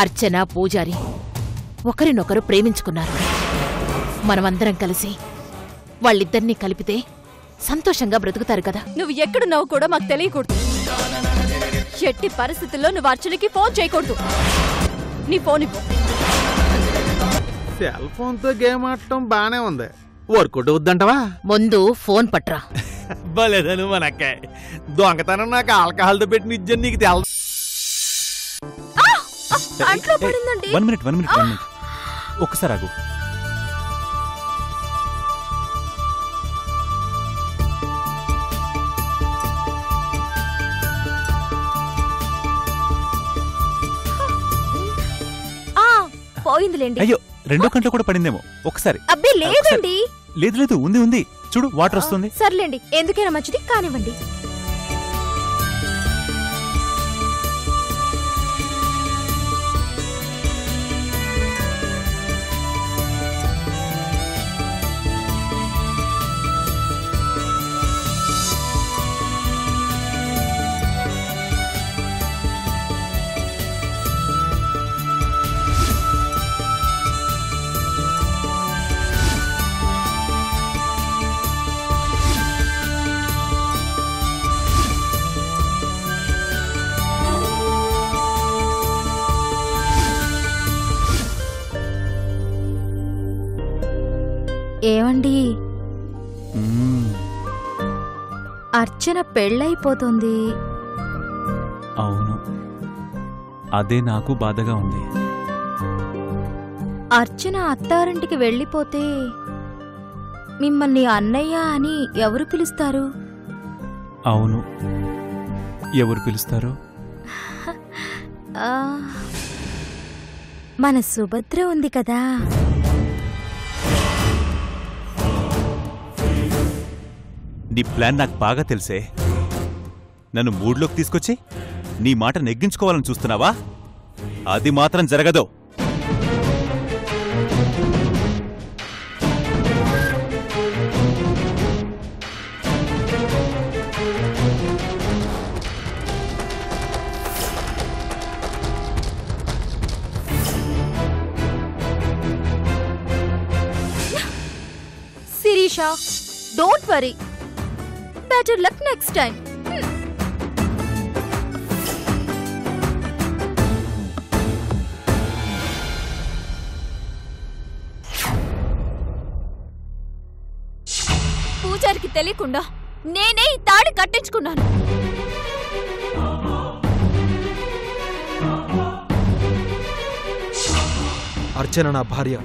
అర్చన పూజారి ఒకరినొకరు ప్రేమించుకున్నారు. మనమందరం కలిసి వాళ్ళిద్దరినీ కలిపితే సంతోషంగా బ్రతుకుతారు కదా. నువ్వు ఎక్కడున్నావు కూడా మాకు తెలియకూడదు. ఎట్టి పరిస్థితుల్లో నువ్వు అర్చనకి ఫోన్ చేయకూడదు. నీ ఫోన్ ఇవ్వు. సెల్ ఫోన్ తో గేమ్ ఆడటం బానే ఉంది, వర్కౌట్ అవుద్దంటవా? ముందు ఫోన్ పట్రా. బలేదను మనకే దొంగతనం నాకు ఆల్కహాల్ తో పెట్టిన నిజం నీకు తెలుసు. అంట్లో పడిందండి. 1 మినిట్ ఒక్కసారి ఆగు. పోయిందిలేండి. అయ్యో, 2 గంటలు కూడా పడిందేమో. ఒకసారి. అబ్బే లేదండి. లేదు ఉంది చూడు, వాటర్ వస్తుంది. సర్లేండి, ఎందుకైనా మంచిది కానివ్వండి. ఏమండి, అర్చన పెళ్ళైపోతుంది. అవును, అదే నాకు బాధగా ఉంది. అర్చన అత్తారింటికి వెళ్ళిపోతే మిమ్మల్ని అన్నయ్య అని ఎవరు పిలుస్తారు? అవును, ఎవరు పిలుస్తారు? మన సుభద్ర ఉంది కదా. నీ ప్లాన్ నాకు బాగా తెలిసే. నన్ను మూడ్లోకి తీసుకొచ్చి నీ మాట నెగ్గించుకోవాలని చూస్తున్నావా? అది మాత్రం జరగదు. Sirisha, don't worry. Better luck next time. పూజారికి తెలియకుండా నేనే ఈ తాళి కట్టించుకున్నాను. అర్చన నా భార్య.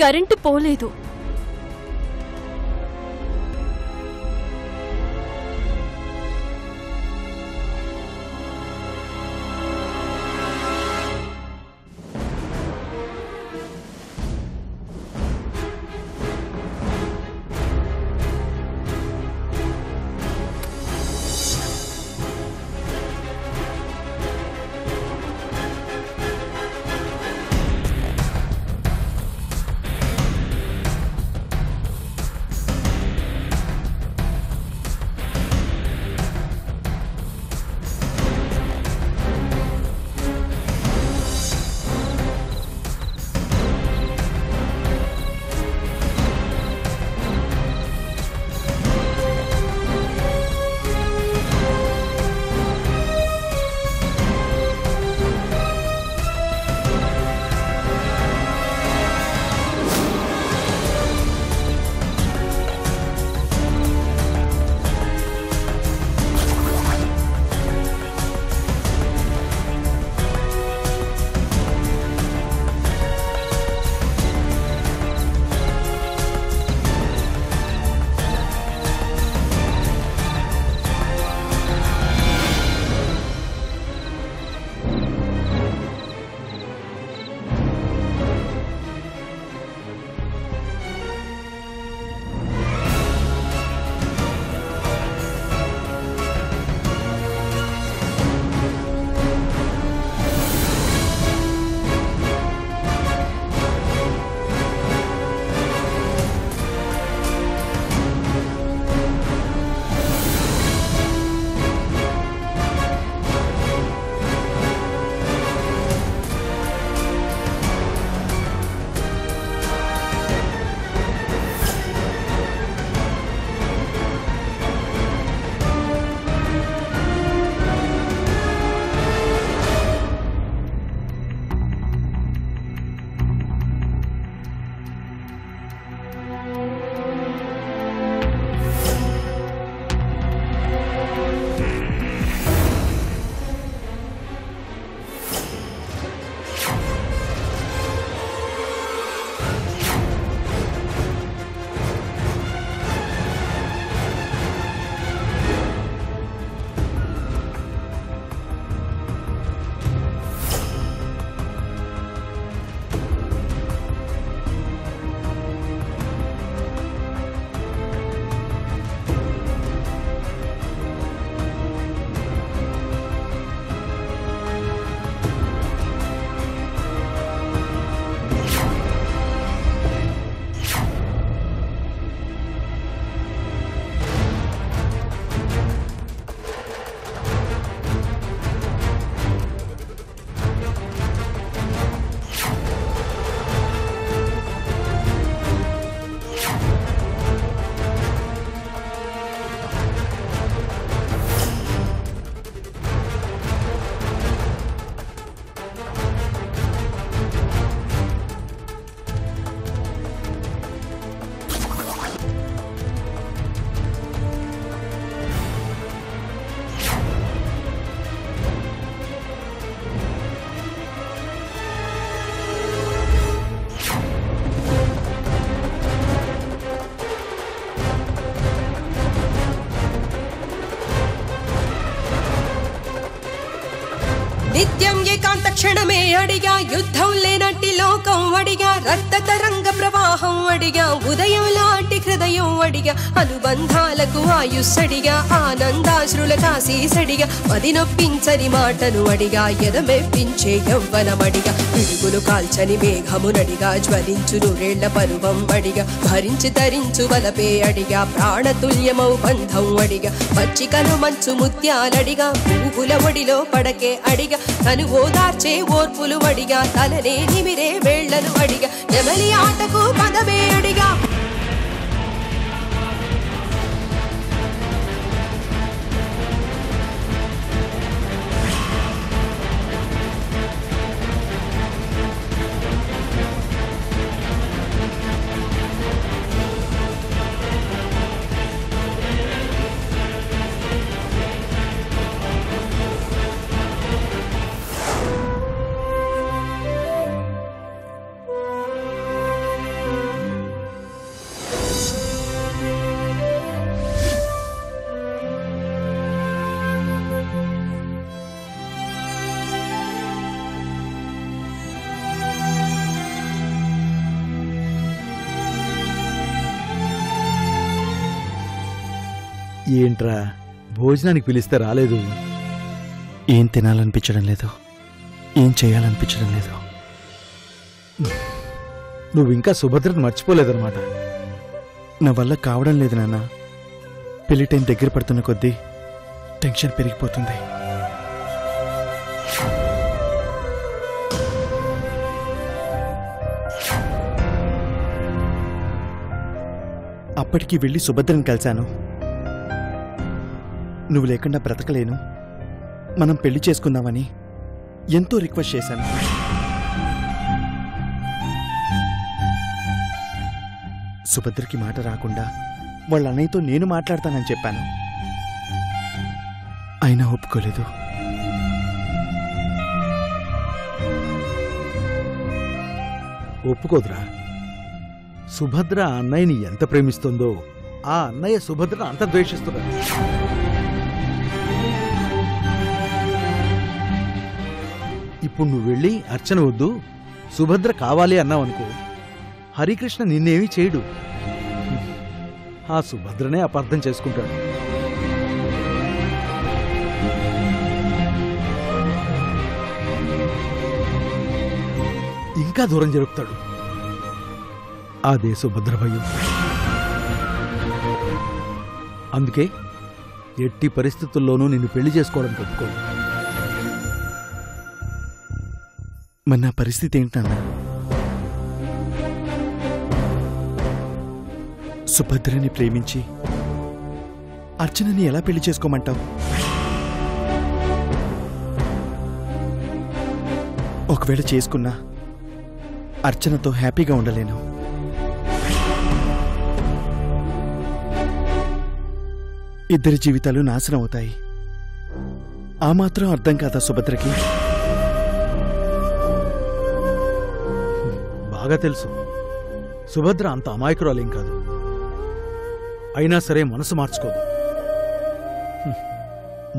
కరెంటు పోలేదు. నిత్యం ఏకాంత క్షణమే అడిగా యుద్ధం లేనట్టి లోకం అడిగా రక్త తరంగ ప్రవాహం అడిగా ఉదయం లాంటి హృదయం అడిగా అనుబంధాలకు ఆయుస్సడిగా ఆనందాశ్రుల కాశీసడిగా మది నొప్పించని మాటను అడిగా ఎదమెప్పించే యవ్వనమడిగా పిడుగులు కాల్చని మేఘమునడిగా జ్వలించు నూరేళ్ల పరువం అడిగా భరించి తరించు వలపే అడిగా ప్రాణతుల్యమౌ బంధం అడిగా పచ్చికను మంచు ముత్యాలడిగా పువ్వుల ఒడిలో పడకే అడిగా తను ఓదార్చే ఓర్పులు అడిగా తలనే నిమిరే వేళ్లను అడిగా నెమలి ఆటకు పదవే అడిగా ఏంట్రా భోజనానికి పిలిస్తే రాలేదు? ఏం తినాలనిపించడం లేదు, ఏం చేయాలనిపించడం లేదు. నువ్వింకా సుభద్రను మర్చిపోలేదన్నమాట. నా వల్ల కావడం లేదు నాన్న. పెళ్లి టైం దగ్గర పడుతున్న కొద్దీ టెన్షన్ పెరిగిపోతుంది. అప్పటికి వెళ్ళి సుభద్రని కలిశాను. నువ్వు లేకుండా బ్రతకలేను, మనం పెళ్లి చేసుకుందామని ఎంతో రిక్వెస్ట్ చేశాను. సుభద్రకి మాట రాకుండా వాళ్ళ అన్నయ్యతో నేను మాట్లాడతానని చెప్పాను. అయినా ఒప్పుకోలేదు. ఒప్పుకోదురా. సుభద్ర ఆ అన్నయ్యని ఎంత ప్రేమిస్తుందో ఆ అన్నయ్య సుభద్రను అంత ద్వేషిస్తున్నాడు. ఇప్పుడు నువ్వు వెళ్ళి అర్చన వద్దు, సుభద్ర కావాలి అన్నావనుకో, హరికృష్ణ నిన్నేమీ చేయడు. ఆ సుభద్రనే అపార్థం చేసుకుంటాడు. ఇంకా దూరం జరుపుతాడు. అదే సుభద్ర భయం. అందుకే ఎట్టి పరిస్థితుల్లోనూ నిన్ను పెళ్లి చేసుకోవడానికి ఒప్పుకోడు. మరి నా పరిస్థితి ఏంటన్నా? సుభద్రని ప్రేమించి అర్చనని ఎలా పెళ్లి చేసుకోమంటావు? ఒకవేళ చేసుకున్నా అర్చనతో హ్యాపీగా ఉండలేను. ఇద్దరి జీవితాలు నాశనం అవుతాయి. ఆ మాత్రం అర్థం కాదా సుభద్రకి? బాగా తెలుసు, సుభద్ర అంత అమాయకురాలేం కాదు. అయినా సరే మనసు మార్చుకోదు.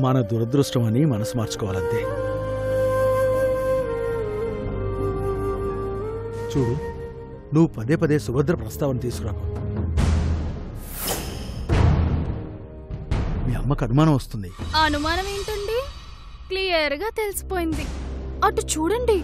మన దురదృష్టం అని మనసు మార్చుకోవాలంతే. చూడు, నువ్వు పదే పదే సుభద్ర ప్రస్తావన తీసుకురాకు. మీ అమ్మకు అనుమానం వస్తుంది. అనుమానం ఏంటండి? క్లియర్ గా తెలిసిపోయింది. అటు చూడండి.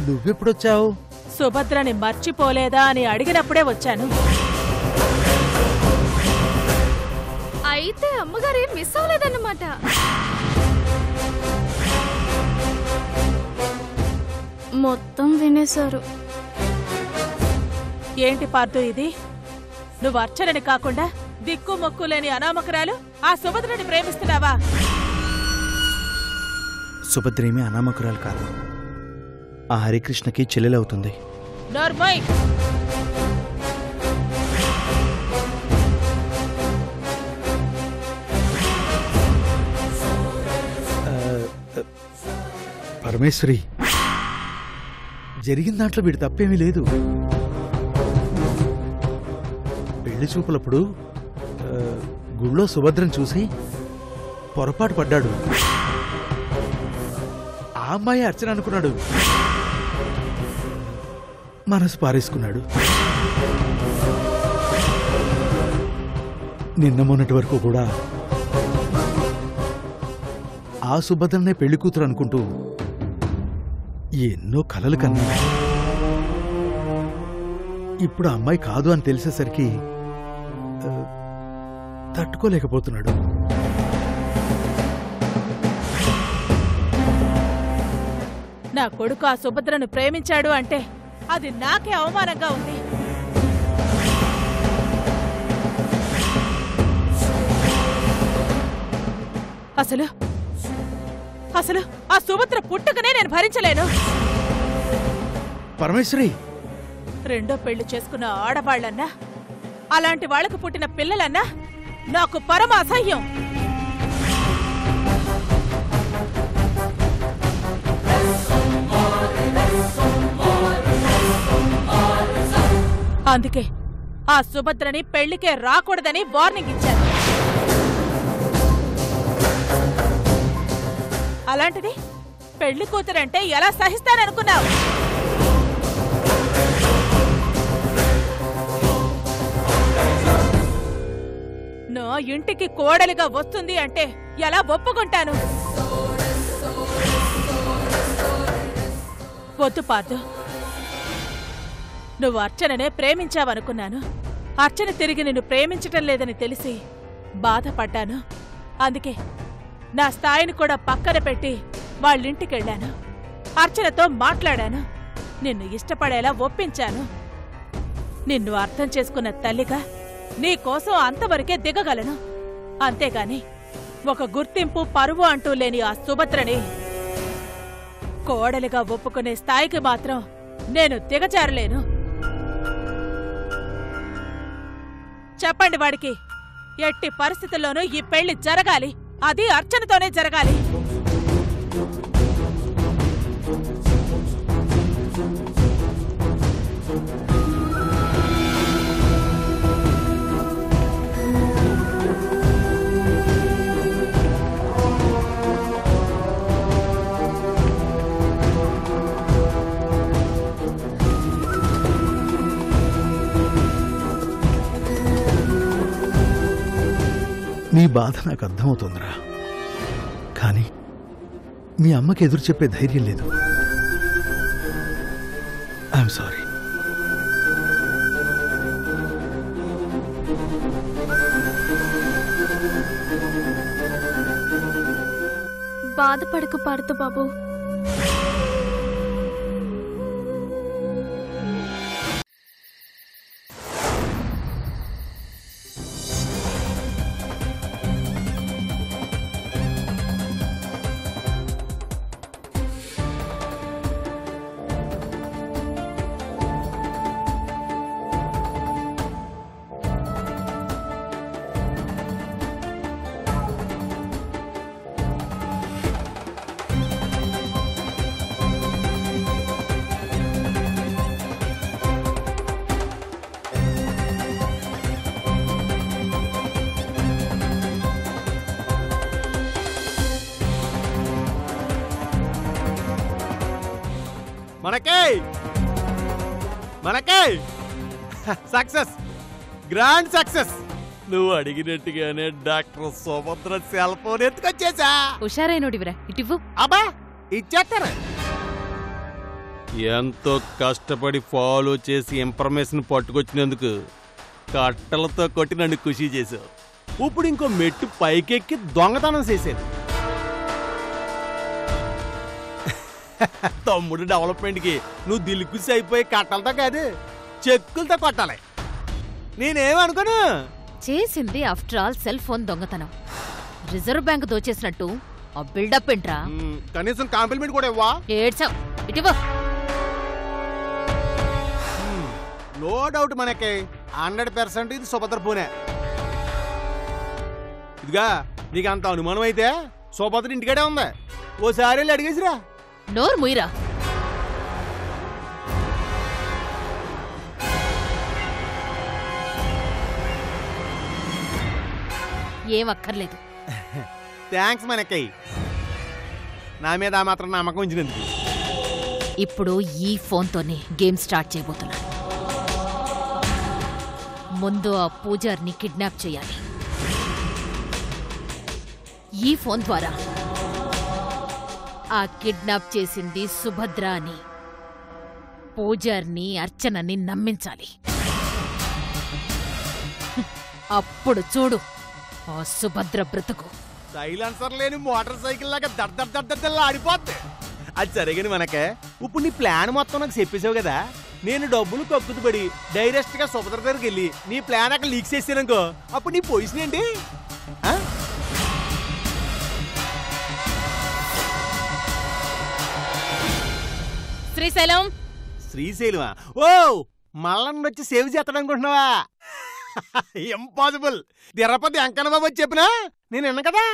నువ్వెప్పుడొచ్చావు? సుభద్రని మర్చిపోలేదా అని అడిగినప్పుడే వచ్చాను. అయితే అమ్మగారు ఏం మిస్ అవ్వలేదన్నమాట. మొత్తం వినేశారు. ఏంటి పార్దు ఇది? నువ్వు అర్చనని కాకుండా దిక్కు మొక్కు లేని అనామకురాలు ఆ సుభద్రని ప్రేమిస్తున్నావా? సుభద్రేమి అనామకురాలు కాదు. ఆ హరికృష్ణకి చెల్లెలవుతుంది. నోర్మోయ్! పరమేశ్వరి, జరిగిన దాంట్లో వీడి తప్పేమీ లేదు. పెళ్లి చూపులప్పుడు గుళ్ళో సుభద్రను చూసి పొరపాటు పడ్డాడు. ఆ అమ్మాయి అర్చన అనుకున్నాడు, మనసు పారేసుకున్నాడు. నిన్న మొన్నటి వరకు కూడా ఆ సుభద్రనే పెళ్లి కూతురు అనుకుంటూ ఎన్నో కలలు కన్నా. ఇప్పుడు ఆ అమ్మాయి కాదు అని తెలిసేసరికి తట్టుకోలేకపోతున్నాడు. నా కొడుకు ఆ సుభద్రను ప్రేమించాడు అంటే అది నాకే అవమానంగా ఉంది. అసలు అసలు ఆ సుభద్ర పుట్టుకనే నేను భరించలేను. పరమేశ్వరి, రెండో పెళ్లి చేసుకున్న ఆడవాళ్లన్నా, అలాంటి వాళ్లకు పుట్టిన పిల్లలన్నా నాకు పరమ అసహ్యం. అందుకే ఆ సుభద్రని పెళ్లికే రాకూడదని వార్నింగ్ ఇచ్చాను. అలాంటిది పెళ్లి కూతురంటే ఎలా సహిస్తాననుకున్నావు? నా ఇంటికి కోడలిగా వస్తుంది అంటే ఎలా ఒప్పుకుంటాను? వద్దు పార్దు, నువ్వు అర్చననే ప్రేమించావనుకున్నాను. అర్చన తిరిగి నిన్ను ప్రేమించటం లేదని తెలిసి బాధపడ్డాను. అందుకే నా స్థాయిని కూడా పక్కన పెట్టి వాళ్ళింటికెళ్ళాను. అర్చనతో మాట్లాడాను. నిన్ను ఇష్టపడేలా ఒప్పించాను. నిన్ను అర్థం చేసుకున్న తల్లిగా నీకోసం అంతవరకే దిగగలను. అంతేగాని ఒక గుర్తింపు పరువు అంటూ లేని ఆ సుభద్రని కోడలిగా ఒప్పుకునే స్థాయికి మాత్రం నేను దిగజారలేను. చెప్పండి వాడికి, ఎట్టి పరిస్థితుల్లోనూ ఈ పెళ్లి జరగాలి. అది అర్చనతోనే జరగాలి. నీ బాధ నాకు అర్థమవుతోందిరా, కానీ మీ అమ్మకి ఎదురు చెప్పే ధైర్యం లేదు. I'm sorry. బాధపడకు పార్దు బాబు. మనకే సక్సెస్, గ్రాండ్ సక్సెస్. నువ్వు అడిగినట్టుగానే డాక్టర్ సుభద్ర సెల్ ఫోన్ ఎత్తుకొచ్చేసా. హుషారైనోడివిరా, ఇటివ్వు. అబ్బా ఇచ్చేస్తారా? ఎంతో కష్టపడి ఫాలో చేసి ఇన్ఫర్మేషన్ పట్టుకొచ్చినందుకు కట్టలతో కొట్టి నన్ను ఖుషి చేసావు. ఇప్పుడు ఇంకో మెట్టు పైకెక్కి దొంగతనం చేసేది. తమ్ముడు డెవలప్మెంట్కి నువ్వు దిల్లుకుసి అయిపోయి కట్టలతో కాదు చెక్కులతో కొట్టాలి. నేనేమనుకోను, చేసింది ఆఫ్టర్ ఆల్ సెల్ ఫోన్ దొంగతనం. రిజర్వ్ బ్యాంక్ దోచేసినట్టు ఆ బిల్డప్ ఏంట్రా? కనీసం కాంప్లిమెంట్ కూడా ఇవ్వా? ఏడ్చావు, ఇటివో. నో డౌట్ మనకి 100% ఇది సుభద్ర ఫోనే. ఇదిగా నీకు అంత అనుమానం అయితే సుభద్ర ఇంటికాడే ఉంది, ఓసారి వెళ్ళి అడిగేసిరా. నోరు ముయిరా. ఏం అక్కర్లేదు. థ్యాంక్స్ మనకయ్య, నా మీద ఆ మాత్రం నమ్మకం ఉంచినందుకు. ఇప్పుడు ఈ ఫోన్తోనే గేమ్ స్టార్ట్ చేయబోతున్నాను. ముందు ఆ పూజారిని కిడ్నాప్ చేయాలి. ఈ ఫోన్ ద్వారా ఆ కిడ్నాప్ చేసింది సుభద్ర అని పూజారిని, అర్చనని నమ్మించాలి. అప్పుడు చూడు ఆ సుభద్ర బ్రతుకు. సైలెన్సర్ లేని మోటార్ సైకిల్ లాగా దర్దర్దర్దర్దల్లా ఆడిపోద్ది. అది సరిగని మనకే. ఇప్పుడు నీ ప్లాన్ మొత్తం నాకు చెప్పేసావు కదా, నేను డబ్బులు కక్కుతుపడి డైరెక్ట్ గా సుభద్ర దగ్గరికి వెళ్ళి నీ ప్లాన్ అక్కడ లీక్ చేసాననుకో, అప్పుడు నీ పొజిషన్ ఏంటి? శ్రీశైలం. శ్రీశైలమా? ఓ, మళ్ళా వచ్చి సేవ్ చేస్తాడు అనుకుంటున్నావా? ఇంపాసిబుల్. తిరుపతి అంకన్న బాబు వచ్చి చెప్పినా నేను విన్నా కదా.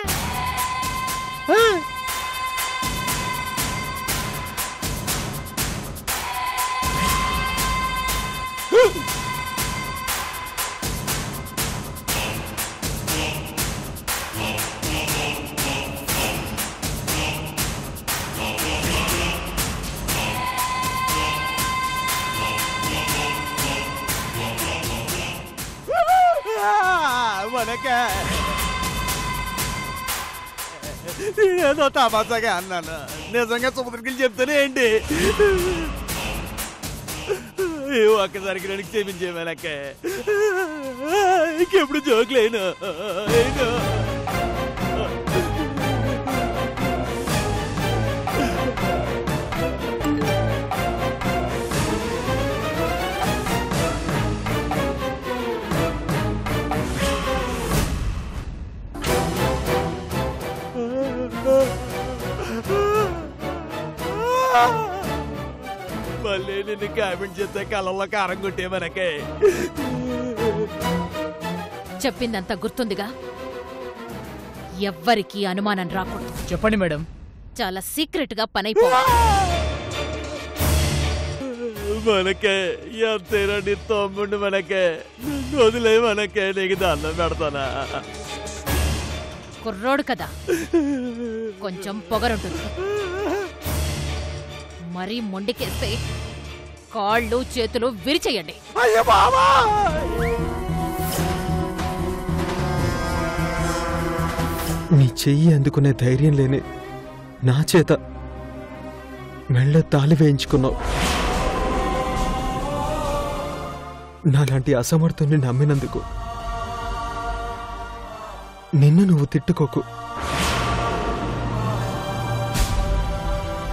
మనకే నేనేదో తమాసాగా అన్నాను, నిజంగా సుభద్రకి చెప్తానే ఏంటి? ఒక్కసారికి నేను క్షమించే మనకే, ఇంకెప్పుడు జోకులేను. మళ్ళీ నిన్ను కామెంట్ చేస్తే కళ్ళల్లో కారం కొట్టే మనకే. చెప్పిందంతా గుర్తుందిగా? ఎవ్వరికీ అనుమానం రాకూడదు. చెప్పండి మేడం. చాలా సీక్రెట్ గా పనైపోవాలి. మనకే ఎంతైనా నీ తమ్ముండి మనకే, వదిలే మనకే, నీకు దండం పెడతానా? కుర్రోడు కదా, కొంచెం పొగరుంటుంది. మరీ మొండికేస్తే కాళ్ళు చేతులు విరిచేయండి. అయ్యో బాబా! నీ చెయ్యి అందుకునే ధైర్యం లేని నా చేత మెళ్ళ తాళి వేయించుకున్నావు. నాలాంటి అసమర్థుని నమ్మినందుకు నిన్ను నువ్వు తిట్టుకోకు.